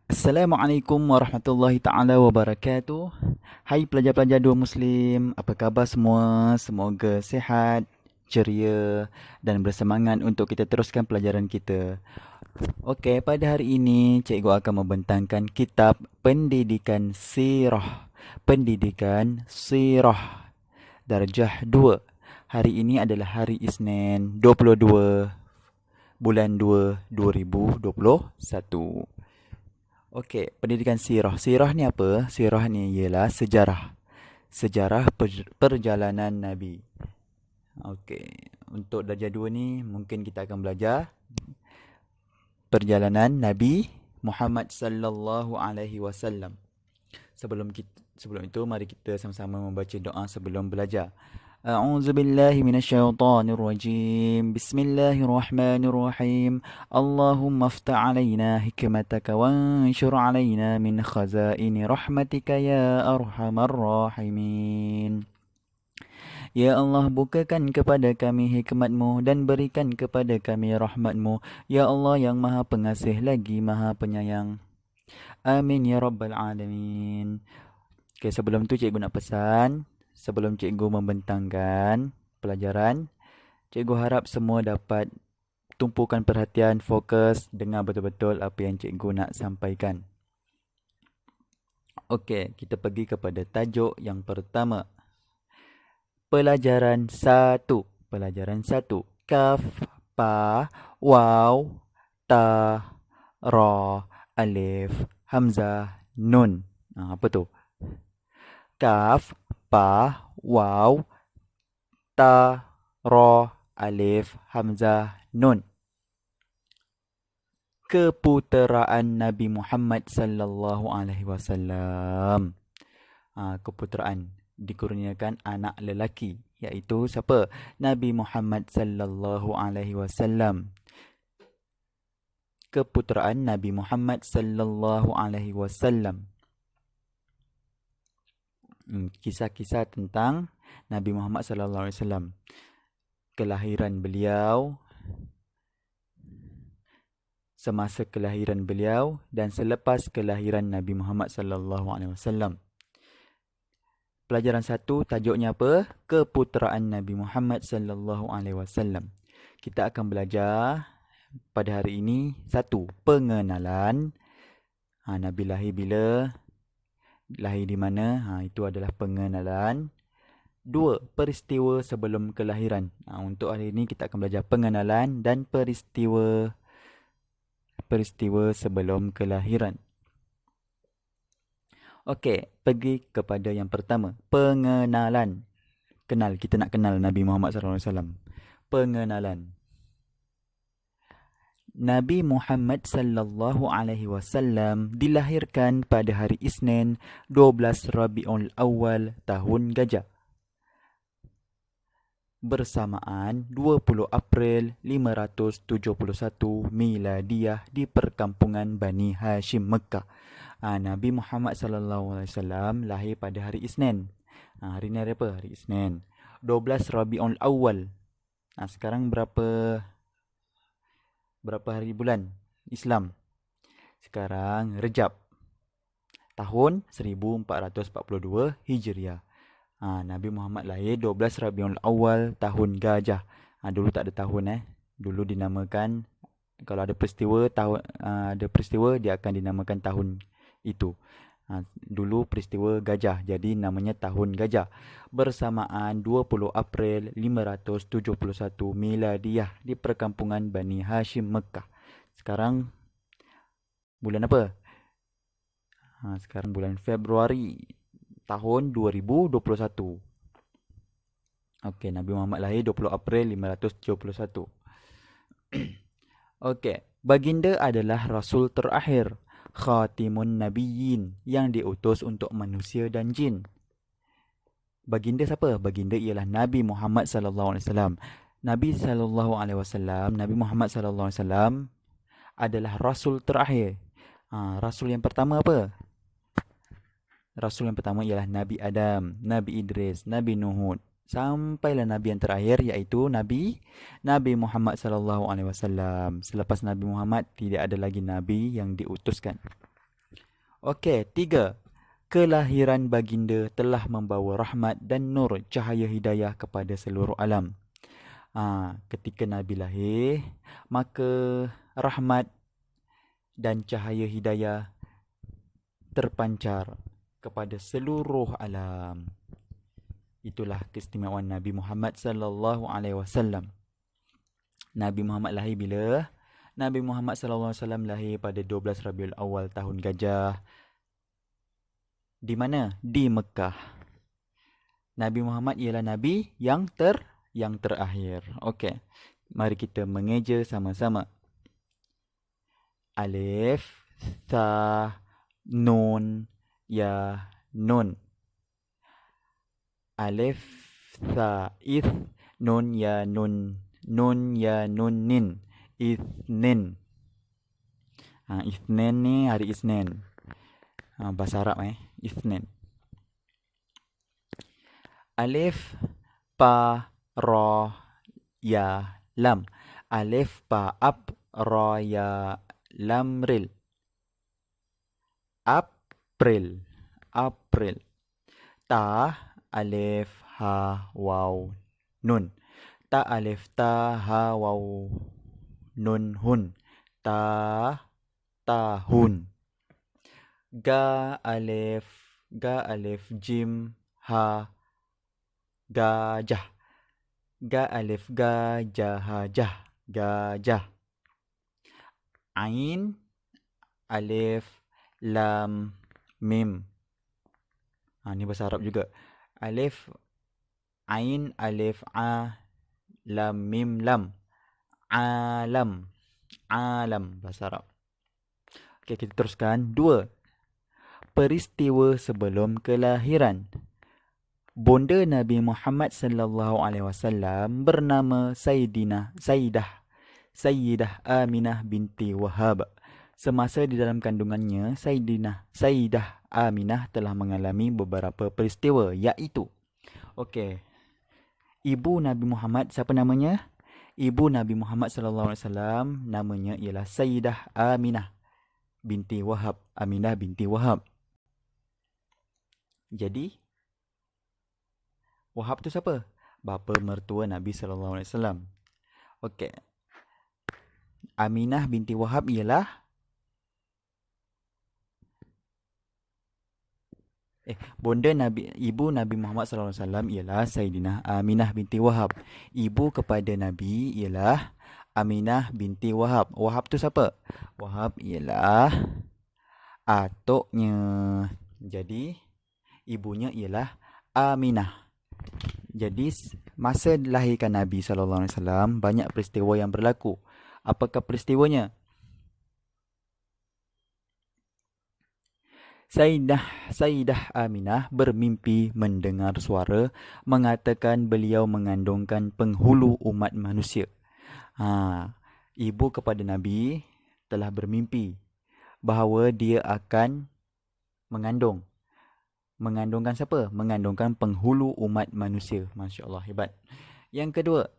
Assalamualaikum warahmatullahi taala wabarakatuh. Hai pelajar-pelajar dua Muslim, apa khabar semua? Semoga sihat, ceria dan bersemangat untuk kita teruskan pelajaran kita. Okey, pada hari ini cikgu akan membentangkan kitab Pendidikan Sirah. Pendidikan Sirah Darjah 2. Hari ini adalah hari Isnin 22 bulan 2 2021. Okey, pendidikan sirah. Sirah ni apa? Sirah ni ialah sejarah. Sejarah perjalanan Nabi. Okey, untuk darjah 2 ni mungkin kita akan belajar perjalanan Nabi Muhammad sallallahu alaihi wasallam. Sebelum itu mari kita sama-sama membaca doa sebelum belajar. أعوذ بالله من الشيطان الرجيم بسم الله الرحمن الرحيم اللهم افتح علينا حكمتك وانشر علينا من خزائن رحمتك يا أرحم الراحمين. Ya Allah, bukakan kepada kami hikmat-Mu dan berikan kepada kami rahmat-Mu. Ya Allah yang maha pengasih lagi maha penyayang. Amin ya Rabbal Alamin. Okay, sebelum tu cikgu nak pesan, sebelum cikgu membentangkan pelajaran, cikgu harap semua dapat tumpukan perhatian, fokus, dengar betul-betul apa yang cikgu nak sampaikan. Okey, kita pergi kepada tajuk yang pertama. Pelajaran 1. Pelajaran 1. Kaf, Pa, Waw, Ta, Ra, Alif, Hamzah, Nun. Apa tu? Kaf, Pa, Waw, Ta, Ra, Alif, Hamzah, Nun. Keputeraan Nabi Muhammad sallallahu alaihi wasallam. Keputeraan dikurniakan anak lelaki, iaitu siapa? Nabi Muhammad sallallahu alaihi wasallam. Keputeraan Nabi Muhammad sallallahu alaihi wasallam. Kisah-kisah tentang Nabi Muhammad sallallahu alaihi wasallam. Kelahiran beliau, semasa kelahiran beliau dan selepas kelahiran Nabi Muhammad sallallahu alaihi wasallam. Pelajaran 1 tajuknya apa? Keputeraan Nabi Muhammad sallallahu alaihi wasallam. Kita akan belajar pada hari ini 1. Pengenalan. Nabi lahir bila? Lahir di mana? Itu adalah pengenalan. 2. Peristiwa sebelum kelahiran. Untuk hari ini kita akan belajar pengenalan dan peristiwa sebelum kelahiran. Okey, pergi kepada yang pertama. Pengenalan. Kita nak kenal Nabi Muhammad SAW. Pengenalan. Nabi Muhammad sallallahu alaihi wasallam dilahirkan pada hari Isnin 12 Rabiul Awal tahun Gajah. Bersamaan 20 April 571 Miladiyah di perkampungan Bani Hashim Mekah. Nabi Muhammad sallallahu alaihi wasallam lahir pada hari Isnin. Hari ni hari apa? Hari Isnin. 12 Rabiul Awal. Sekarang berapa hari bulan Islam? Sekarang Rejab. Tahun 1442 Hijriah. Nabi Muhammad lahir 12 Rabiul Awal tahun Gajah. Dulu tak ada tahun Dulu dinamakan, kalau ada peristiwa dia akan dinamakan tahun itu. Dulu peristiwa Gajah, jadi namanya tahun Gajah. Bersamaan 20 April 571 Miladiyah di perkampungan Bani Hashim Mekah. Sekarang bulan apa? Sekarang bulan Februari tahun 2021. Okey, Nabi Muhammad lahir 20 April 571. Okey, baginda adalah Rasul terakhir, Khatimun Nabiyyin, yang diutus untuk manusia dan jin. Baginda siapa? Baginda ialah Nabi Muhammad sallallahu alaihi wasallam. Nabi Muhammad sallallahu alaihi wasallam adalah Rasul terakhir. Rasul yang pertama apa? Rasul yang pertama ialah Nabi Adam, Nabi Idris, Nabi Nuh. Sampailah Nabi yang terakhir, iaitu Nabi Muhammad sallallahu alaihi wasallam. Selepas Nabi Muhammad tidak ada lagi Nabi yang diutuskan. Okey, 3. Kelahiran baginda telah membawa rahmat dan nur cahaya hidayah kepada seluruh alam. Ketika Nabi lahir, maka rahmat dan cahaya hidayah terpancar kepada seluruh alam. Itulah keistimewaan Nabi Muhammad sallallahu alaihi wasallam. Nabi Muhammad lahir bila? Nabi Muhammad sallallahu alaihi wasallam lahir pada 12 Rabiul Awal tahun Gajah. Di mana? Di Mekah. Nabi Muhammad ialah nabi yang terakhir. Okey. Mari kita mengeja sama-sama. Alif, Tha, Nun, Ya, Nun. Alif, Tha, Ith, Nun, Ya, Nun. Nun, Ya, Nun, Nin. Ithnin. Ithnin ni hari Isnin. Bahasa Arab Ithnin. Alif, Pa, Ra, Ya, Lam. Alif, Pa, Ap, Ra, Ya, Lam, Ril. April. April. Ta, Alif, Ha, Waw, Nun. Ta, Alif, Ta, Ha, Waw, Nun, Hun. Tahun. Ga, Alif, Jim, Ha, Gajah. Ga, Alif, Ga, Ja, Ha, Jah. Gajah. Ain, Alif, Lam, Mim. Ni bahasa Arab juga. Alif, Ain, Alif, A, Lam, Mim, Lam. Alam. Alam, bahasa Arab. Okey, kita teruskan. 2. Peristiwa sebelum kelahiran. Bonda Nabi Muhammad sallallahu alaihi wasallam bernama Sayyidah Aminah binti Wahab. Semasa di dalam kandungannya, Sayyidah Aminah telah mengalami beberapa peristiwa, iaitu okey. Ibu Nabi Muhammad, siapa namanya? Ibu Nabi Muhammad sallallahu alaihi wasallam namanya ialah Sayyidah Aminah binti Wahab. Aminah binti Wahab. Jadi Wahab tu siapa? Bapa mertua Nabi sallallahu alaihi wasallam. Okey. Aminah binti Wahab ialah bonda ibu Nabi Muhammad sallallahu alaihi wasallam ialah Sayyidina Aminah binti Wahab. Ibu kepada Nabi ialah Aminah binti Wahab. Wahab tu siapa? Wahab ialah atuknya. Jadi ibunya ialah Aminah. Jadi masa dilahirkan Nabi sallallahu alaihi wasallam banyak peristiwa yang berlaku. Apakah peristiwanya? Sayyidah Aminah bermimpi mendengar suara mengatakan beliau mengandungkan penghulu umat manusia. Ibu kepada Nabi telah bermimpi bahawa dia akan mengandung. Mengandungkan siapa? Mengandungkan penghulu umat manusia. Masya Allah, hebat. Yang kedua,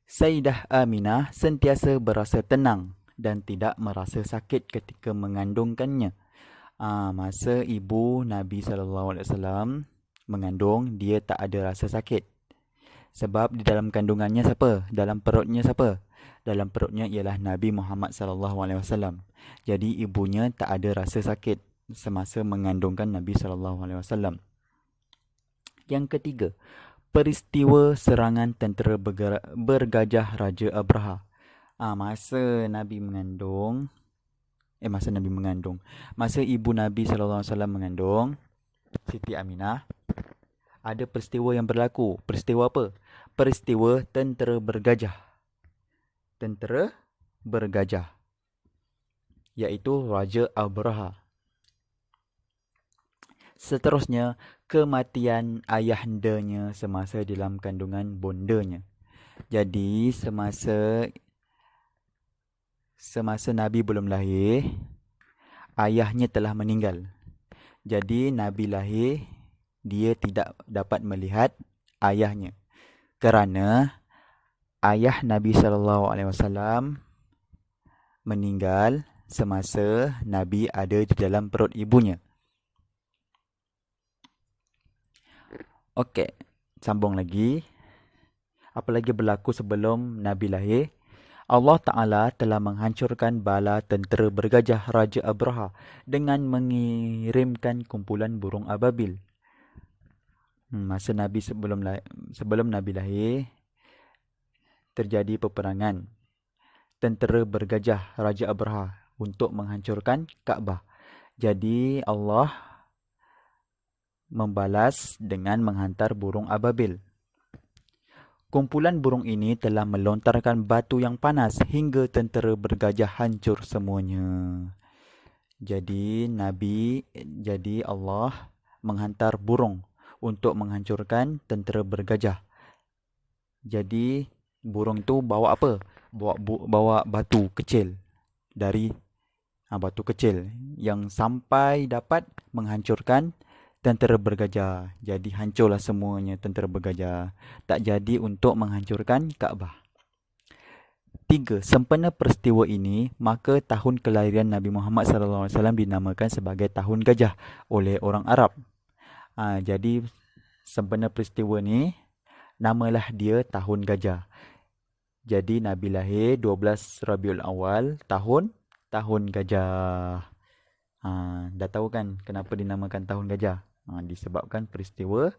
Sayyidah Aminah sentiasa berasa tenang dan tidak merasa sakit ketika mengandungkannya. Masa ibu Nabi SAW mengandung, dia tak ada rasa sakit. Sebab di dalam kandungannya siapa? Dalam perutnya siapa? Dalam perutnya ialah Nabi Muhammad SAW. Jadi ibunya tak ada rasa sakit semasa mengandungkan Nabi SAW. Yang ketiga, peristiwa serangan tentera bergajah Raja Abraha. Masa ibu Nabi SAW mengandung, Siti Aminah, ada peristiwa yang berlaku. Peristiwa apa? Peristiwa tentera bergajah. Tentera bergajah, iaitu Raja Abraha. Seterusnya, kematian ayahandanya semasa dalam kandungan bondanya. Jadi, semasa Nabi belum lahir, ayahnya telah meninggal. Jadi, Nabi lahir, dia tidak dapat melihat ayahnya. Kerana ayah Nabi SAW meninggal semasa Nabi ada di dalam perut ibunya. Okey, sambung lagi. Apa lagi berlaku sebelum Nabi lahir? Allah Ta'ala telah menghancurkan bala tentera bergajah Raja Abraha dengan mengirimkan kumpulan burung ababil. Masa Nabi sebelum Nabi lahir, terjadi peperangan tentera bergajah Raja Abraha untuk menghancurkan Kaabah. Jadi Allah membalas dengan menghantar burung ababil. Kumpulan burung ini telah melontarkan batu yang panas hingga tentera bergajah hancur semuanya. Jadi Allah menghantar burung untuk menghancurkan tentera bergajah. Jadi burung tu bawa apa? Bawa batu kecil dari batu kecil yang sampai dapat menghancurkan tentera bergajah. Jadi hancurlah semuanya tentera bergajah. Tak jadi untuk menghancurkan Kaabah. 3. Sempena peristiwa ini, maka tahun kelahiran Nabi Muhammad SAW dinamakan sebagai Tahun Gajah oleh orang Arab. Jadi sempena peristiwa ni, namalah dia Tahun Gajah. Jadi Nabi lahir 12 Rabiul Awal, tahun Gajah. Dah tahu kan kenapa dinamakan Tahun Gajah? Disebabkan peristiwa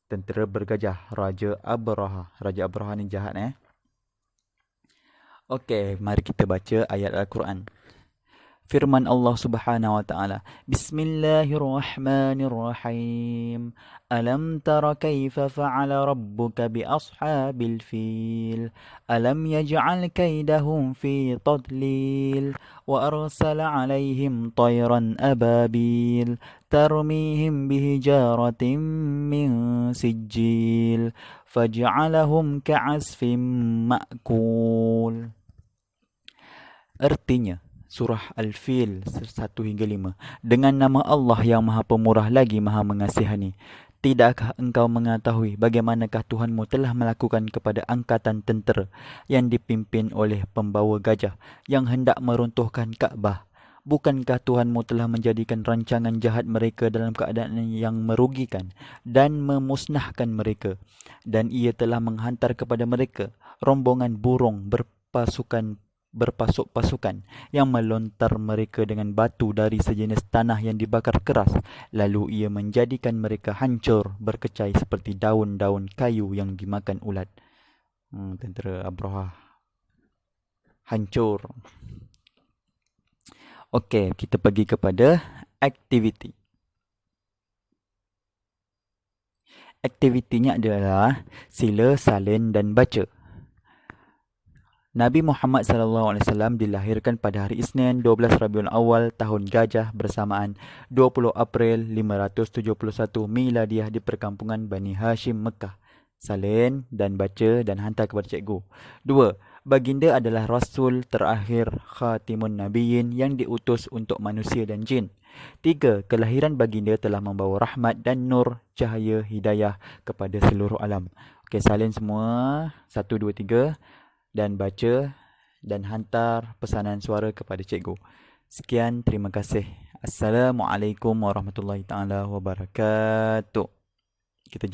tentera bergajah Raja Abraha. Raja Abraha ni jahat Okey, mari kita baca ayat Al-Quran. Firman Allah Subhanahu wa taala, Bismillahirrahmanirrahim. Alam tara kaifa fa'ala rabbuka bi ashabil fil? Alam yaj'al kaidahum fi tadlil wa arsala 'alaihim tayran ababil tarmihim bihijaratin min sijil faj'alahum ka'asfin ma'kul. Artinya, Surah Al-Fil 1 hingga 5. Dengan nama Allah yang Maha Pemurah lagi Maha Mengasihani. Tidakkah engkau mengetahui bagaimanakah Tuhanmu telah melakukan kepada angkatan tentera yang dipimpin oleh pembawa gajah yang hendak meruntuhkan Kaabah? Bukankah Tuhanmu telah menjadikan rancangan jahat mereka dalam keadaan yang merugikan dan memusnahkan mereka? Dan ia telah menghantar kepada mereka rombongan burung berpasuk-pasukan yang melontar mereka dengan batu dari sejenis tanah yang dibakar keras. Lalu ia menjadikan mereka hancur berkecai seperti daun-daun kayu yang dimakan ulat. Tentera Abraha hancur. Okey, kita pergi kepada aktiviti. Aktivitinya adalah sila, salin dan baca. Nabi Muhammad SAW dilahirkan pada hari Isnin 12 Rabiul Awal tahun Gajah bersamaan 20 April 571 Miladiah di perkampungan Bani Hashim, Mekah. Salin dan baca dan hantar kepada cikgu. 2. Baginda adalah Rasul terakhir Khatimun Nabiyyin yang diutus untuk manusia dan jin. 3. Kelahiran baginda telah membawa rahmat dan nur cahaya hidayah kepada seluruh alam. Okey, salin semua. 1, 2, 3. Dan baca dan hantar pesanan suara kepada cikgu. Sekian, terima kasih. Assalamualaikum warahmatullahi taala wabarakatuh. Kita jumpa.